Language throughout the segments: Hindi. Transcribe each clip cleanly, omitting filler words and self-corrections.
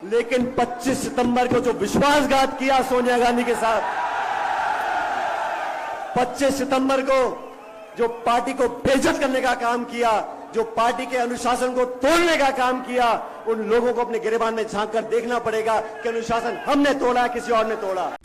लेकिन 25 सितंबर को जो विश्वासघात किया सोनिया गांधी के साथ, 25 सितंबर को जो पार्टी को बेइज्जत करने का काम किया, जो पार्टी के अनुशासन को तोड़ने का काम किया, उन लोगों को अपने गिरेबान में झांक कर देखना पड़ेगा कि अनुशासन हमने तोड़ा, किसी और ने तोड़ा।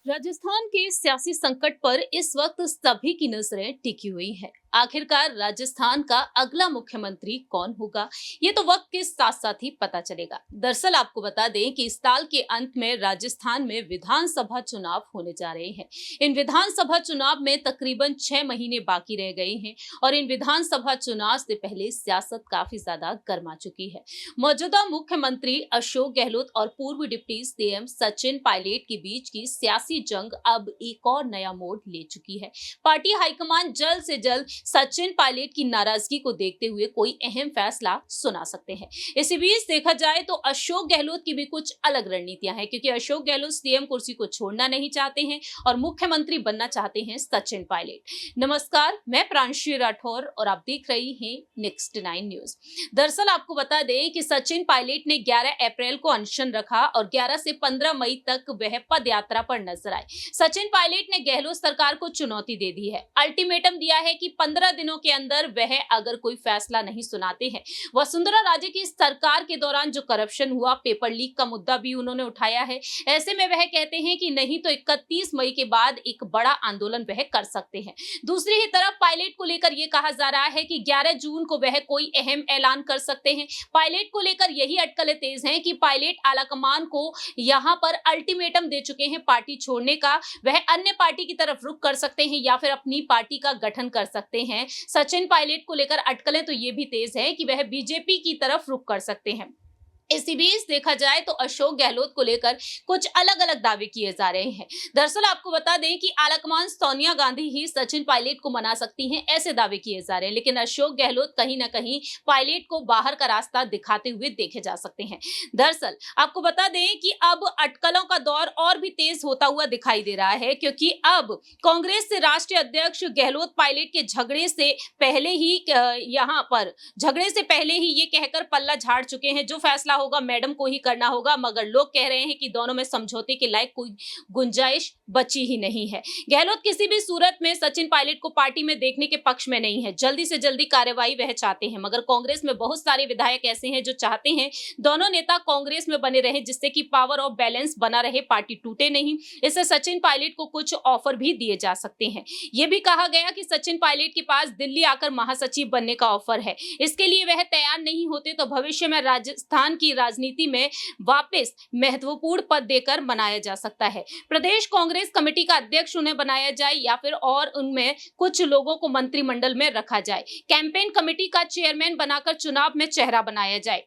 राजस्थान के सियासी संकट पर इस वक्त सभी की नजरें टिकी हुई हैं। आखिरकार राजस्थान का अगला मुख्यमंत्री कौन होगा, ये तो वक्त के साथ साथ ही पता चलेगा। दरअसल आपको बता दें कि इस साल के अंत में राजस्थान में विधानसभा चुनाव होने जा रहे हैं। इन विधानसभा चुनाव में तकरीबन 6 महीने बाकी रह गए हैं और इन विधानसभा चुनाव से पहले सियासत काफी ज्यादा गर्मा चुकी है। मौजूदा मुख्यमंत्री अशोक गहलोत और पूर्व डिप्टी सीएम सचिन पायलट के बीच की सियासी जंग अब एक और नया मोड़ ले चुकी है। पार्टी हाईकमान जल्द से जल्द सचिन पायलट की नाराजगी को देखते हुए कोई अहम फैसला सुना सकते हैं। इसी बीच देखा जाए तो अशोक गहलोत की भी कुछ अलग रणनीतियां हैं, क्योंकि अशोक गहलोत सीएम कुर्सी को छोड़ना नहीं चाहते हैं और मुख्यमंत्री बनना चाहते हैं सचिन पायलट। नमस्कार, मैं प्रांशी राठौर और आप देख रही हैं नेक्स्ट 9 न्यूज। दरअसल आपको बता दें कि सचिन पायलट ने 11 अप्रैल को अनशन रखा और 11 से 15 मई तक वह पद यात्रा पर नजर आए। सचिन पायलट ने गहलोत सरकार को चुनौती दे दी है, अल्टीमेटम दिया है कि 15 दिनों के अंदर वह अगर कोई फैसला नहीं सुनाते हैं। वसुंधरा राजे की सरकार के दौरान जो करप्शन हुआ, पेपर लीक का मुद्दा भी उन्होंने उठाया है। ऐसे में वह कहते हैं कि नहीं तो 31 मई के बाद एक बड़ा आंदोलन वह कर सकते हैं। दूसरी ही तरफ पायलट को लेकर यह कहा जा रहा है कि 11 जून को वह कोई अहम ऐलान कर सकते हैं। पायलट को लेकर यही अटकलें तेज हैं कि पायलट आलाकमान को यहां पर अल्टीमेटम दे चुके हैं पार्टी छोड़ने का। वह अन्य पार्टी की तरफ रुख कर सकते हैं या फिर अपनी पार्टी का गठन कर सकते हैं। सचिन पायलट को लेकर अटकलें तो ये भी तेज है कि वह बीजेपी की तरफ रुख कर सकते हैं। इसी बीच देखा जाए तो अशोक गहलोत को लेकर कुछ अलग अलग दावे किए जा रहे हैं। दरअसल आपको बता दें कि आलाकमान सोनिया गांधी ही सचिन पायलट को मना सकती हैं, ऐसे दावे किए जा रहे हैं। लेकिन अशोक गहलोत कहीं ना कहीं पायलट को बाहर का रास्ता दिखाते हुए देखे जा सकते हैं। दरअसल आपको बता दें कि अब अटकलों का दौर और भी तेज होता हुआ दिखाई दे रहा है, क्योंकि अब कांग्रेस से राष्ट्रीय अध्यक्ष गहलोत पायलट के झगड़े से पहले ही ये कहकर पल्ला झाड़ चुके हैं, जो फैसला होगा मैडम को ही करना होगा। मगर लोग कह रहे हैं कि दोनों में समझौते के लायक कोई गुंजाइश बची ही नहीं है। गहलोत किसी भी सूरत में सचिन पायलट को पार्टी में देखने के पक्ष में नहीं है। जल्दी से जल्दी कार्रवाई वह चाहते हैं, मगर कांग्रेस में बहुत सारे विधायक ऐसे हैं जो चाहते हैं दोनों नेता कांग्रेस में बने रहे, जिससे कि पावर ऑफ बैलेंस बना रहे, पार्टी टूटे नहीं। इससे सचिन पायलट को कुछ ऑफर भी दिए जा सकते हैं। यह भी कहा गया कि सचिन पायलट के पास दिल्ली आकर महासचिव बनने का ऑफर है। इसके लिए वह तैयार नहीं होते तो भविष्य में राजस्थान की राजनीति में वापस महत्वपूर्ण पद देकर बनाया जा सकता है। प्रदेश कांग्रेस कमेटी का अध्यक्ष उन्हें बनाया जाए या फिर और उनमें कुछ लोगों को मंत्रिमंडल में रखा जाए। कैंपेन कमेटी का चेयरमैन बनाकर चुनाव में चेहरा बनाया जाए।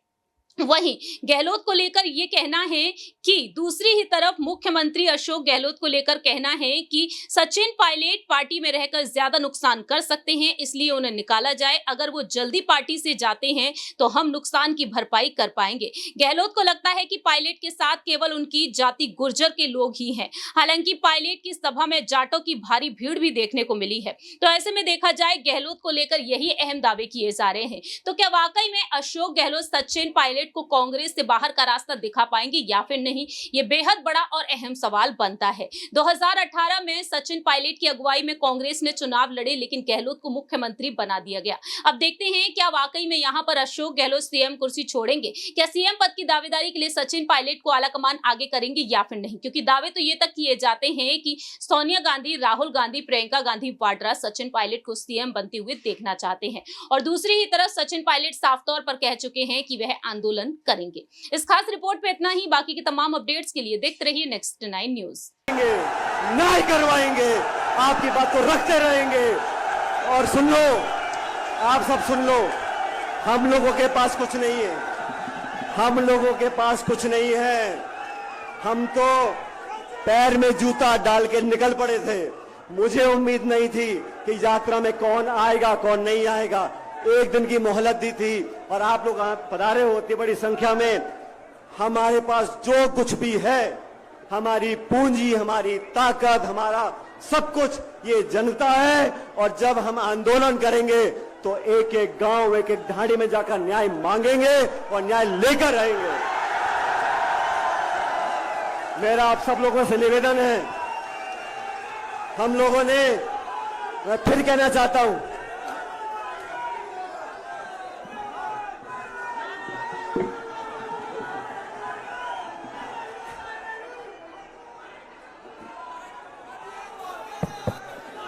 वहीं गहलोत को लेकर यह कहना है कि दूसरी ही तरफ मुख्यमंत्री अशोक गहलोत को लेकर कहना है कि सचिन पायलट पार्टी में रहकर ज्यादा नुकसान कर सकते हैं, इसलिए उन्हें निकाला जाए। अगर वो जल्दी पार्टी से जाते हैं तो हम नुकसान की भरपाई कर पाएंगे। गहलोत को लगता है कि पायलट के साथ केवल उनकी जाति गुर्जर के लोग ही हैं। हालांकि पायलट की सभा में जाटों की भारी भीड़ भी देखने को मिली है। तो ऐसे में देखा जाए गहलोत को लेकर यही अहम दावे किए जा रहे हैं। तो क्या वाकई में अशोक गहलोत सचिन पायलट को कांग्रेस से बाहर का रास्ता दिखा पाएंगे या फिर नहीं, ये बेहद बड़ा और अहम सवाल बनता है। 2018 में सचिन पायलट की अगुवाई में कांग्रेस ने चुनाव लड़े, लेकिन गहलोत को मुख्यमंत्री बना दिया गया। अब देखते हैं क्या वाकई में यहां पर अशोक गहलोत सीएम कुर्सी छोड़ेंगे। क्या सीएम पद की दावेदारी के लिए सचिन पायलट को आलाकमान आगे करेंगे या फिर नहीं, क्योंकि दावे तो ये तक किए जाते हैं कि सोनिया गांधी, राहुल गांधी, प्रियंका गांधी वाड्रा सचिन पायलट को सीएम बनते हुए देखना चाहते हैं। और दूसरी ही तरफ सचिन पायलट साफ तौर पर कह चुके हैं कि वह आंदोलन करेंगे। इस खास रिपोर्ट पे इतना ही। बाकी की तमाम अपडेट्स के लिए देखते रहिए नेक्स्ट 9 न्यूज। नहीं करवाएंगे, आपकी बात को रखते रहेंगे। और सुन लो, आप सब सुन लो, हम लोगों के पास कुछ नहीं है, हम लोगों के पास कुछ नहीं है। हम तो पैर में जूता डाल के निकल पड़े थे। मुझे उम्मीद नहीं थी कि यात्रा में कौन आएगा कौन नहीं आएगा। एक दिन की मोहलत दी थी और आप लोग पधारे होते बड़ी संख्या में। हमारे पास जो कुछ भी है, हमारी पूंजी, हमारी ताकत, हमारा सब कुछ ये जनता है। और जब हम आंदोलन करेंगे तो एक एक गांव, एक एक ढाणी में जाकर न्याय मांगेंगे और न्याय लेकर आएंगे। मेरा आप सब लोगों से निवेदन है, हम लोगों ने, मैं फिर कहना चाहता हूं,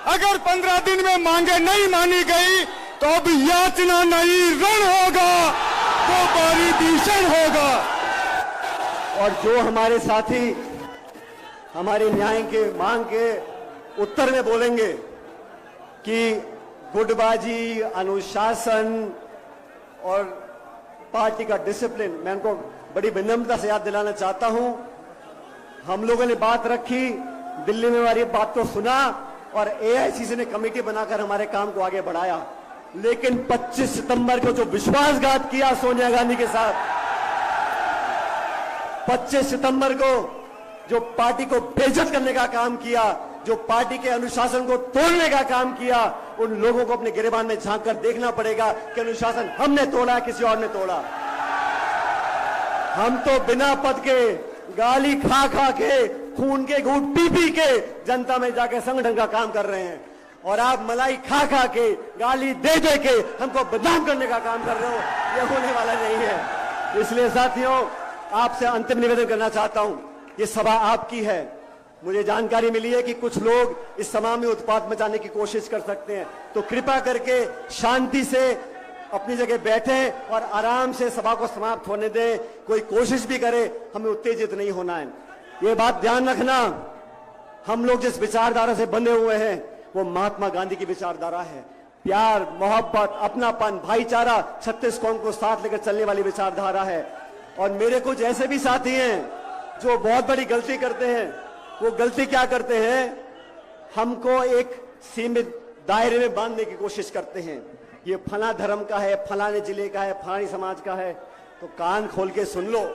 अगर 15 दिन में मांगे नहीं मानी गई तो अब याचना नहीं रण होगा, वो बारी भीषण होगा। और जो हमारे साथी हमारे न्याय के मांग के उत्तर में बोलेंगे कि गुटबाजी, अनुशासन और पार्टी का डिसिप्लिन, मैं उनको बड़ी विनम्रता से याद दिलाना चाहता हूं। हम लोगों ने बात रखी, दिल्ली में हमारी बात को सुना और एआईसीसी ने कमेटी बनाकर हमारे काम को आगे बढ़ाया। लेकिन 25 सितंबर को जो विश्वासघात किया सोनिया गांधी के साथ, 25 सितंबर को जो पार्टी को बेइज्जत करने का काम किया, जो पार्टी के अनुशासन को तोड़ने का काम किया, उन लोगों को अपने गिरेबान में झांक कर देखना पड़ेगा कि अनुशासन हमने तोड़ा, किसी और ने तोड़ा। हम तो बिना पद के, गाली खा खा के, खून के घूंट पी पी के जनता में जाके संगठन का काम कर रहे हैं, और आप मलाई खा खा के, गाली दे दे के हमको बदनाम करने का काम कर रहे हो। ये होने वाला नहीं है। इसलिए साथियों, आपसे अंतिम निवेदन करना चाहता हूं, ये सभा आपकी है। मुझे जानकारी मिली है कि कुछ लोग इस सभा में उत्पात मचाने की कोशिश कर सकते हैं, तो कृपया करके शांति से अपनी जगह बैठें और आराम से सभा को समाप्त होने दें। कोई कोशिश भी करे, हमें उत्तेजित नहीं होना है। ये बात ध्यान रखना, हम लोग जिस विचारधारा से बंधे हुए हैं वो महात्मा गांधी की विचारधारा है। प्यार, मोहब्बत, अपनापन, भाईचारा, 36 कौम को साथ लेकर चलने वाली विचारधारा है। और मेरे कुछ ऐसे भी साथी हैं जो बहुत बड़ी गलती करते हैं। वो गलती क्या करते हैं, हमको एक सीमित दायरे में बांधने की कोशिश करते हैं। ये फला धर्म का है, फलाने जिले का है, फलानी समाज का है। तो कान खोल के सुन लो,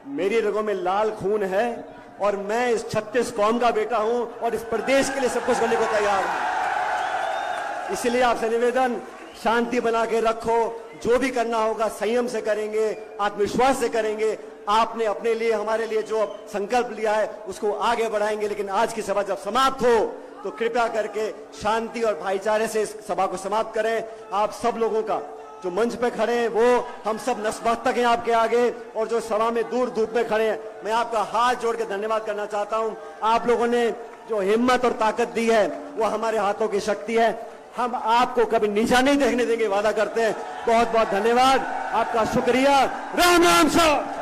मेरी रगों में लाल खून है और मैं इस 36 कौम का बेटा हूं और इस प्रदेश के लिए सब कुछ करने को तैयार हूं। इसलिए आपसे निवेदन, शांति बना के रखो, जो भी करना होगा संयम से करेंगे, आत्मविश्वास से करेंगे। आपने अपने लिए, हमारे लिए जो संकल्प लिया है उसको आगे बढ़ाएंगे। लेकिन आज की सभा जब समाप्त हो तो कृपया करके शांति और भाईचारे से इस सभा को समाप्त करें। आप सब लोगों का जो मंच पे खड़े हैं, वो हम सब नतमस्तक हैं आपके आगे, और जो सभा में दूर धूप में खड़े हैं, मैं आपका हाथ जोड़ के धन्यवाद करना चाहता हूं। आप लोगों ने जो हिम्मत और ताकत दी है वो हमारे हाथों की शक्ति है। हम आपको कभी नीचा नहीं देखने देंगे, वादा करते हैं। बहुत बहुत धन्यवाद, आपका शुक्रिया। राम राम सर।